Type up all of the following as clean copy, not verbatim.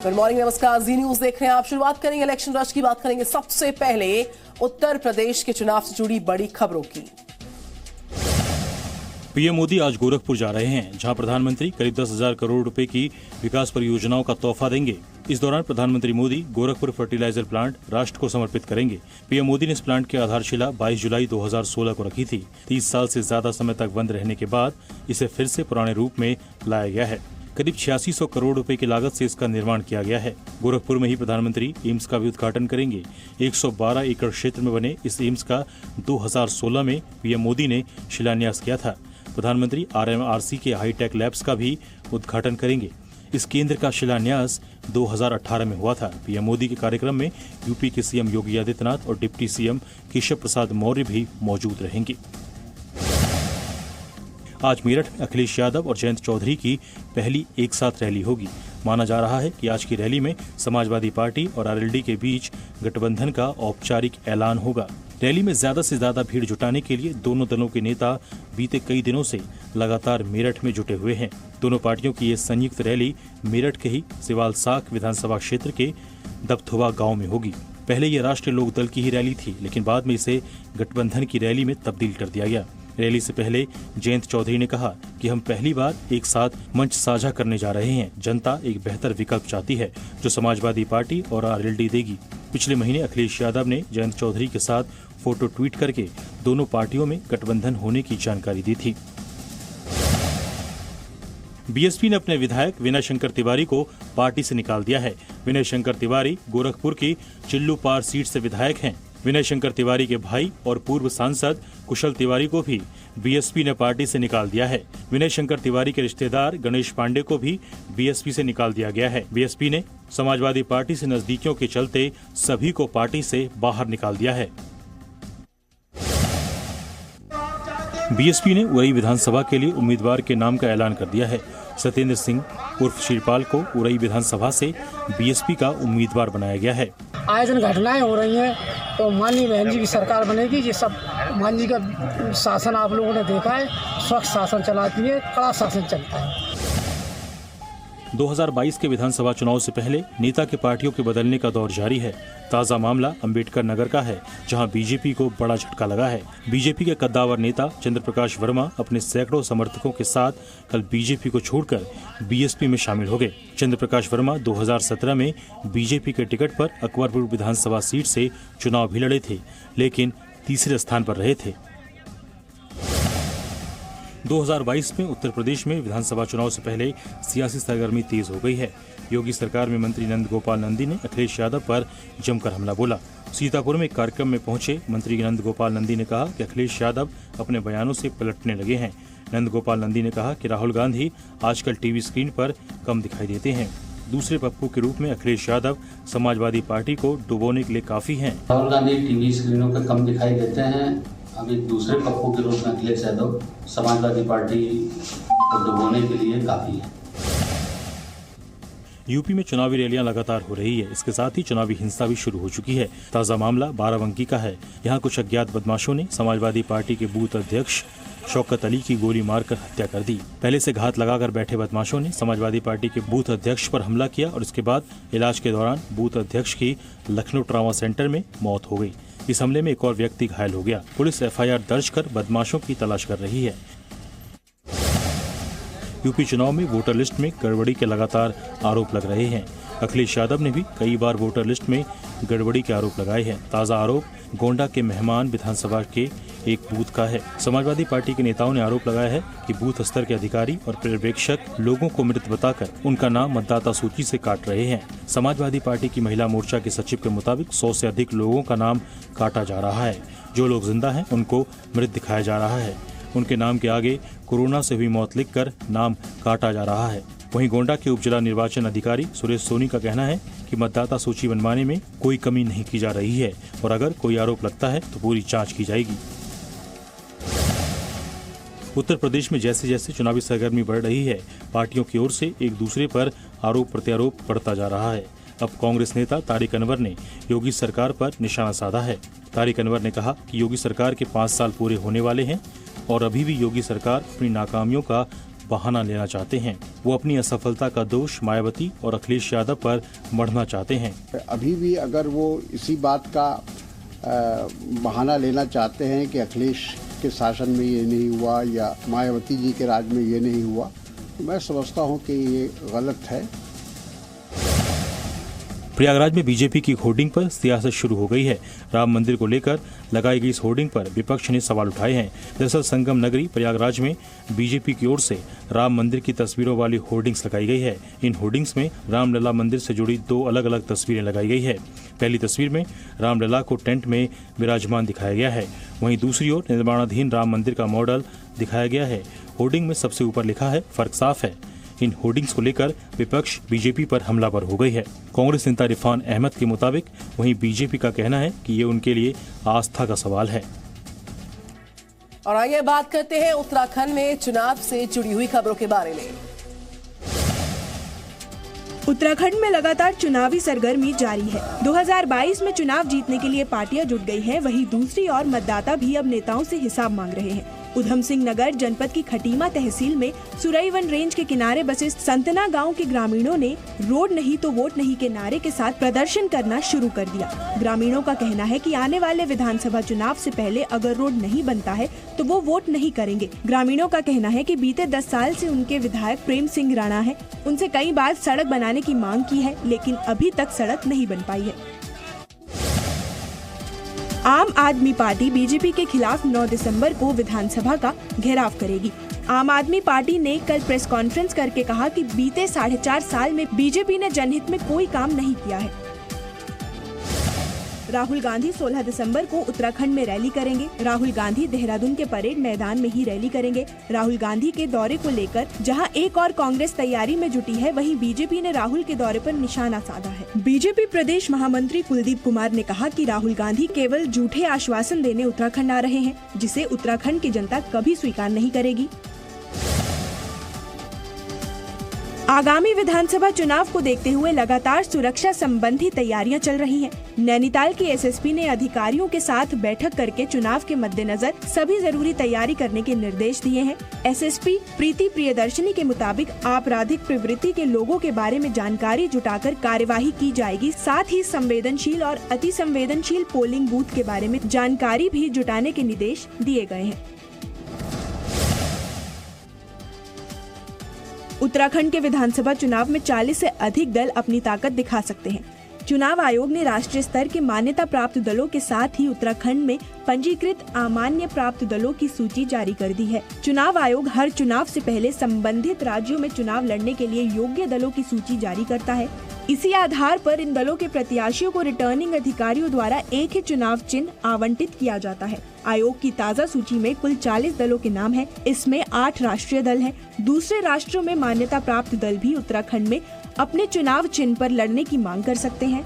Good morning, नमस्कार। जी news देख रहे हैं आप। शुरुआत करेंगे इलेक्शन रश की। बात करेंगे सबसे पहले उत्तर प्रदेश के चुनाव से जुड़ी बड़ी खबरों की। पीएम मोदी आज गोरखपुर जा रहे हैं, जहां प्रधानमंत्री करीब 10,000 करोड़ रुपए की विकास परियोजनाओं का तोहफा देंगे। इस दौरान प्रधानमंत्री मोदी गोरखपुर फर्टिलाइजर प्लांट राष्ट्र को समर्पित करेंगे। पीएम मोदी ने इस प्लांट की आधारशिला 22 जुलाई 2016 को रखी थी। 30 साल से ज्यादा समय तक बंद रहने के बाद इसे फिर से पुराने रूप में लाया गया है। करीब 8600 करोड़ रुपए की लागत से इसका निर्माण किया गया है। गोरखपुर में ही प्रधानमंत्री एम्स का भी उद्घाटन करेंगे। 112 एकड़ क्षेत्र में बने इस एम्स का 2016 में पीएम मोदी ने शिलान्यास किया था। प्रधानमंत्री RMRC के हाईटेक लैब्स का भी उद्घाटन करेंगे। इस केंद्र का शिलान्यास 2018 में हुआ था। पीएम मोदी के कार्यक्रम में यूपी के सीएम योगी आदित्यनाथ और डिप्टी सीएम केशव प्रसाद मौर्य भी मौजूद रहेंगे। आज मेरठ में अखिलेश यादव और जयंत चौधरी की पहली एक साथ रैली होगी। माना जा रहा है कि आज की रैली में समाजवादी पार्टी और RLD के बीच गठबंधन का औपचारिक ऐलान होगा। रैली में ज्यादा से ज्यादा भीड़ जुटाने के लिए दोनों दलों के नेता बीते कई दिनों से लगातार मेरठ में जुटे हुए हैं। दोनों पार्टियों की ये संयुक्त रैली मेरठ के ही सिवालसाक विधानसभा क्षेत्र के दबथुवा गांव में होगी। पहले ये राष्ट्रीय लोक दल की ही रैली थी, लेकिन बाद में इसे गठबंधन की रैली में तब्दील कर दिया गया। रैली से पहले जयंत चौधरी ने कहा कि हम पहली बार एक साथ मंच साझा करने जा रहे हैं। जनता एक बेहतर विकल्प चाहती है, जो समाजवादी पार्टी और RLD देगी। पिछले महीने अखिलेश यादव ने जयंत चौधरी के साथ फोटो ट्वीट करके दोनों पार्टियों में गठबंधन होने की जानकारी दी थी। बीएसपी ने अपने विधायक विनय शंकर तिवारी को पार्टी से निकाल दिया है। विनय शंकर तिवारी गोरखपुर की चिल्लूपार सीट से विधायक हैं। विनय शंकर तिवारी के भाई और पूर्व सांसद कुशल तिवारी को भी बीएसपी ने पार्टी से निकाल दिया है। विनय शंकर तिवारी के रिश्तेदार गणेश पांडे को भी बीएसपी से निकाल दिया गया है। बीएसपी ने समाजवादी पार्टी से नजदीकियों के चलते सभी को पार्टी से बाहर निकाल दिया है। बीएसपी ने उरई विधानसभा के लिए उम्मीदवार के नाम का ऐलान कर दिया है। सत्येंद्र सिंह उर्फ श्रीपाल को उरई विधानसभा से बीएसपी का उम्मीदवार बनाया गया है। आए दिन घटनाएं हो रही हैं, तो माननीय बहन जी की सरकार बनेगी। ये सब मान जी का शासन आप लोगों ने देखा है, स्वच्छ शासन चलाती है, कड़ा शासन चलता है। 2022 के विधानसभा चुनाव से पहले नेता के पार्टियों के बदलने का दौर जारी है। ताजा मामला अंबेडकर नगर का है, जहां बीजेपी को बड़ा झटका लगा है। बीजेपी के कद्दावर नेता चंद्र प्रकाश वर्मा अपने सैकड़ों समर्थकों के साथ कल बीजेपी को छोड़कर बीएसपी में शामिल हो गए। चंद्र प्रकाश वर्मा 2017 में बीजेपी के टिकट पर अकबरपुर विधानसभा सीट से चुनाव भी लड़े थे, लेकिन तीसरे स्थान पर रहे थे। 2022 में उत्तर प्रदेश में विधानसभा चुनाव से पहले सियासी सरगर्मी तेज हो गई है। योगी सरकार में मंत्री नंद गोपाल नंदी ने अखिलेश यादव पर जमकर हमला बोला। सीतापुर में एक कार्यक्रम में पहुंचे मंत्री नंद गोपाल नंदी ने कहा कि अखिलेश यादव अपने बयानों से पलटने लगे हैं। नंद गोपाल नंदी ने कहा कि राहुल गांधी आजकल टीवी स्क्रीन पर कम दिखाई देते हैं। दूसरे पप्पू के रूप में अखिलेश यादव समाजवादी पार्टी को डुबोने के लिए काफी हैं। राहुल गांधी टीवी स्क्रीनों पर कम दिखाई देते हैं। अभी दूसरे पप्पू के रूप में अखिलेश यादव समाजवादी पार्टी को डुबोने के लिए काफी है। यूपी में चुनावी रैलियां लगातार हो रही है। इसके साथ ही चुनावी हिंसा भी शुरू हो चुकी है। ताजा मामला बाराबंकी का है। यहाँ कुछ अज्ञात बदमाशों ने समाजवादी पार्टी के बूथ अध्यक्ष शौकत अली की गोली मारकर हत्या कर दी। पहले से घात लगाकर बैठे बदमाशों ने समाजवादी पार्टी के बूथ अध्यक्ष पर हमला किया और इसके बाद इलाज के दौरान बूथ अध्यक्ष की लखनऊ ट्रामा सेंटर में मौत हो गई। इस हमले में एक और व्यक्ति घायल हो गया। पुलिस FIR दर्ज कर बदमाशों की तलाश कर रही है। यूपी चुनाव में वोटर लिस्ट में गड़बड़ी के लगातार आरोप लग रहे हैं। अखिलेश यादव ने भी कई बार वोटर लिस्ट में गड़बड़ी के आरोप लगाए हैं। ताजा आरोप गोंडा के मेहमान विधानसभा के एक बूथ का है। समाजवादी पार्टी के नेताओं ने आरोप लगाया है कि बूथ स्तर के अधिकारी और पर्यवेक्षक लोगों को मृत बताकर उनका नाम मतदाता सूची से काट रहे हैं। समाजवादी पार्टी की महिला मोर्चा के सचिव के मुताबिक 100 से अधिक लोगों का नाम काटा जा रहा है। जो लोग जिंदा हैं उनको मृत दिखाया जा रहा है। उनके नाम के आगे कोरोना से हुई मौत लिखकर नाम काटा जा रहा है। वहीं गोंडा के उप जिला निर्वाचन अधिकारी सुरेश सोनी का कहना है कि मतदाता सूची बनवाने में कोई कमी नहीं की जा रही है और अगर कोई आरोप लगता है तो पूरी जांच की जाएगी। उत्तर प्रदेश में जैसे जैसे चुनावी सरगर्मी बढ़ रही है, पार्टियों की ओर से एक दूसरे पर आरोप प्रत्यारोप बढ़ता जा रहा है। अब कांग्रेस नेता तारिक अनवर ने योगी सरकार पर निशाना साधा है। तारिक अनवर ने कहा कि योगी सरकार के 5 साल पूरे होने वाले हैं और अभी भी योगी सरकार अपनी नाकामियों का बहाना लेना चाहते हैं। वो अपनी असफलता का दोष मायावती और अखिलेश यादव पर मढ़ना चाहते हैं। अभी भी अगर वो इसी बात का बहाना लेना चाहते हैं कि अखिलेश के शासन में ये नहीं हुआ या मायावती जी के राज में ये नहीं हुआ, तो मैं समझता हूँ कि ये गलत है। प्रयागराज में बीजेपी की होर्डिंग पर सियासत शुरू हो गई है। राम मंदिर को लेकर लगाई गई इस होर्डिंग पर विपक्ष ने सवाल उठाए हैं। दरअसल संगम नगरी प्रयागराज में बीजेपी की ओर से राम मंदिर की तस्वीरों वाली होर्डिंग्स लगाई गई है। इन होर्डिंग्स में रामलला मंदिर से जुड़ी 2 अलग अलग तस्वीरें लगाई गई है। पहली तस्वीर में रामलला को टेंट में विराजमान दिखाया गया है, वहीं दूसरी ओर निर्माणाधीन राम मंदिर का मॉडल दिखाया गया है। होर्डिंग में सबसे ऊपर लिखा है, फर्क साफ है। इन होर्डिंग्स को लेकर विपक्ष बीजेपी पर हमलावर हो गई है। कांग्रेस नेता इरफान अहमद के मुताबिक वहीं बीजेपी का कहना है कि ये उनके लिए आस्था का सवाल है। और आइए बात करते हैं उत्तराखंड में चुनाव से जुड़ी हुई खबरों के बारे में। उत्तराखंड में लगातार चुनावी सरगर्मी जारी है। 2022 में चुनाव जीतने के लिए पार्टियां जुट गई हैं, वहीं दूसरी ओर मतदाता भी अब नेताओं से हिसाब मांग रहे हैं। उधम सिंह नगर जनपद की खटीमा तहसील में सुरईवन रेंज के किनारे बसे संतना गांव के ग्रामीणों ने रोड नहीं तो वोट नहीं के नारे के साथ प्रदर्शन करना शुरू कर दिया। ग्रामीणों का कहना है कि आने वाले विधानसभा चुनाव से पहले अगर रोड नहीं बनता है तो वो वोट नहीं करेंगे। ग्रामीणों का कहना है कि बीते 10 साल से उनके विधायक प्रेम सिंह राणा है, उनसे कई बार सड़क बनाने की मांग की है, लेकिन अभी तक सड़क नहीं बन पाई है। आम आदमी पार्टी बीजेपी के खिलाफ 9 दिसंबर को विधानसभा का घेराव करेगी। आम आदमी पार्टी ने कल प्रेस कॉन्फ्रेंस करके कहा कि बीते 4.5 साल में बीजेपी ने जनहित में कोई काम नहीं किया है। राहुल गांधी 16 दिसंबर को उत्तराखंड में रैली करेंगे। राहुल गांधी देहरादून के परेड मैदान में ही रैली करेंगे। राहुल गांधी के दौरे को लेकर जहां एक और कांग्रेस तैयारी में जुटी है, वहीं बीजेपी ने राहुल के दौरे पर निशाना साधा है। बीजेपी प्रदेश महामंत्री कुलदीप कुमार ने कहा कि राहुल गांधी केवल झूठे आश्वासन देने उत्तराखंड आ रहे हैं, जिसे उत्तराखंड की जनता कभी स्वीकार नहीं करेगी। आगामी विधानसभा चुनाव को देखते हुए लगातार सुरक्षा संबंधी तैयारियां चल रही हैं। नैनीताल की एसएसपी ने अधिकारियों के साथ बैठक करके चुनाव के मद्देनजर सभी जरूरी तैयारी करने के निर्देश दिए हैं। एसएसपी प्रीति प्रियदर्शनी के मुताबिक आपराधिक प्रवृत्ति के लोगों के बारे में जानकारी जुटाकर कार्यवाही की जाएगी। साथ ही संवेदनशील और अति संवेदनशील पोलिंग बूथ के बारे में जानकारी भी जुटाने के निर्देश दिए गए हैं। उत्तराखंड के विधानसभा चुनाव में 40 से अधिक दल अपनी ताकत दिखा सकते हैं। चुनाव आयोग ने राष्ट्रीय स्तर के मान्यता प्राप्त दलों के साथ ही उत्तराखंड में पंजीकृत अमान्य प्राप्त दलों की सूची जारी कर दी है। चुनाव आयोग हर चुनाव से पहले संबंधित राज्यों में चुनाव लड़ने के लिए योग्य दलों की सूची जारी करता है। इसी आधार पर इन दलों के प्रत्याशियों को रिटर्निंग अधिकारियों द्वारा एक ही चुनाव चिन्ह आवंटित किया जाता है। आयोग की ताज़ा सूची में कुल 40 दलों के नाम हैं। इसमें 8 राष्ट्रीय दल हैं। दूसरे राष्ट्रों में मान्यता प्राप्त दल भी उत्तराखंड में अपने चुनाव चिन्ह पर लड़ने की मांग कर सकते हैं।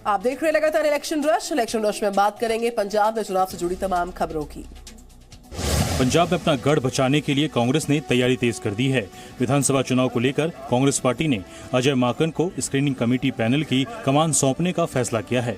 आप देख रहे हैं लगातार इलेक्शन रश में बात करेंगे पंजाब में चुनाव से जुड़ी तमाम खबरों की। पंजाब में अपना गढ़ बचाने के लिए कांग्रेस ने तैयारी तेज कर दी है। विधानसभा चुनाव को लेकर कांग्रेस पार्टी ने अजय माकन को स्क्रीनिंग कमेटी पैनल की कमान सौंपने का फैसला किया है।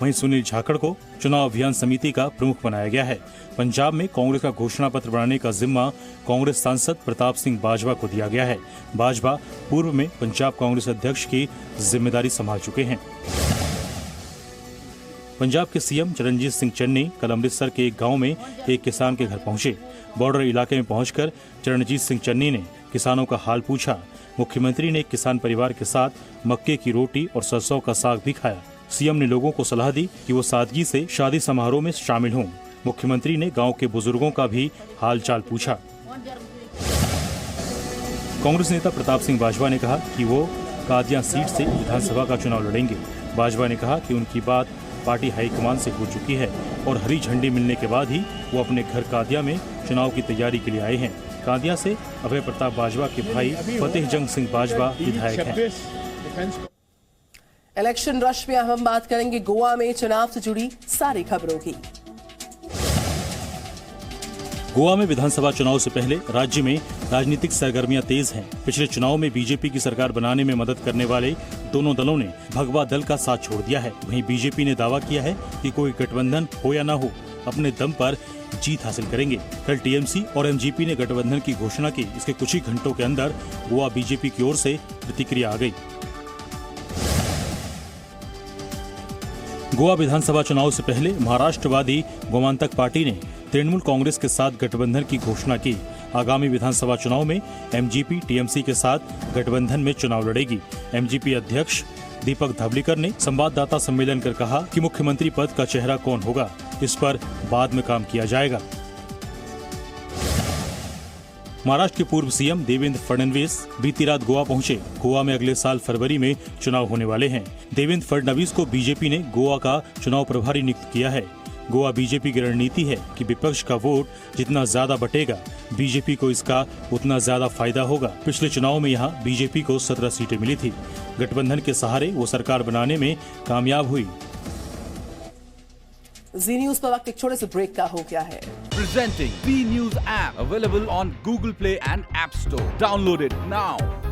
वहीं सुनील झाकड़ को चुनाव अभियान समिति का प्रमुख बनाया गया है। पंजाब में कांग्रेस का घोषणा पत्र बनाने का जिम्मा कांग्रेस सांसद प्रताप सिंह बाजवा को दिया गया है। बाजवा पूर्व में पंजाब कांग्रेस अध्यक्ष की जिम्मेदारी संभाल चुके हैं। पंजाब के सीएम चरणजीत सिंह चन्नी कल अमृतसर के एक गांव में एक किसान के घर पहुंचे। बॉर्डर इलाके में पहुंचकर चरणजीत सिंह चन्नी ने किसानों का हाल पूछा। मुख्यमंत्री ने एक किसान परिवार के साथ मक्के की रोटी और सरसों का साग भी खाया। सीएम ने लोगों को सलाह दी कि वो सादगी से शादी समारोह में शामिल हों। मुख्यमंत्री ने गांव के बुजुर्गों का भी हाल चाल पूछा। कांग्रेस नेता प्रताप सिंह बाजवा ने कहा कि वो कादियां सीट से विधानसभा का चुनाव लड़ेंगे। बाजवा ने कहा कि उनकी बात पार्टी हाईकमान से हो चुकी है और हरी झंडी मिलने के बाद ही वो अपने घर कादिया में चुनाव की तैयारी के लिए आए हैं। कादिया से अभय प्रताप बाजवा के भाई फतेह जंग सिंह बाजवा विधायक हैं। इलेक्शन रश में हम बात करेंगे गोवा में चुनाव से जुड़ी सारी खबरों की। गोवा में विधानसभा चुनाव से पहले राज्य में राजनीतिक सरगर्मियां तेज हैं। पिछले चुनाव में बीजेपी की सरकार बनाने में मदद करने वाले दोनों दलों ने भगवा दल का साथ छोड़ दिया है। वहीं बीजेपी ने दावा किया है कि कोई गठबंधन हो या न हो, अपने दम पर जीत हासिल करेंगे। कल टीएमसी और एमजीपी ने गठबंधन की घोषणा की। इसके कुछ ही घंटों के अंदर गोवा बीजेपी की ओर से प्रतिक्रिया आ गई। गोवा विधानसभा चुनाव से पहले महाराष्ट्रवादी गोमांतक पार्टी ने तृणमूल कांग्रेस के साथ गठबंधन की घोषणा की। आगामी विधानसभा चुनाव में एमजीपी टीएमसी के साथ गठबंधन में चुनाव लड़ेगी। एमजीपी अध्यक्ष दीपक धावलीकर ने संवाददाता सम्मेलन कर कहा कि मुख्यमंत्री पद का चेहरा कौन होगा, इस पर बाद में काम किया जाएगा। महाराष्ट्र के पूर्व सीएम देवेंद्र फडणवीस बीती रात गोवा पहुंचे। गोवा में अगले साल फरवरी में चुनाव होने वाले हैं। देवेंद्र फडणवीस को बीजेपी ने गोवा का चुनाव प्रभारी नियुक्त किया है। गोवा बीजेपी की रणनीति है कि विपक्ष का वोट जितना ज्यादा बटेगा, बीजेपी को इसका उतना ज्यादा फायदा होगा। पिछले चुनाव में यहाँ बीजेपी को 17 सीटें मिली थी। गठबंधन के सहारे वो सरकार बनाने में कामयाब हुई। जी न्यूज पर वक्त एक छोटे से ब्रेक का हो गया है। Presenting Z News app available on Google Play and App Store. Download it now.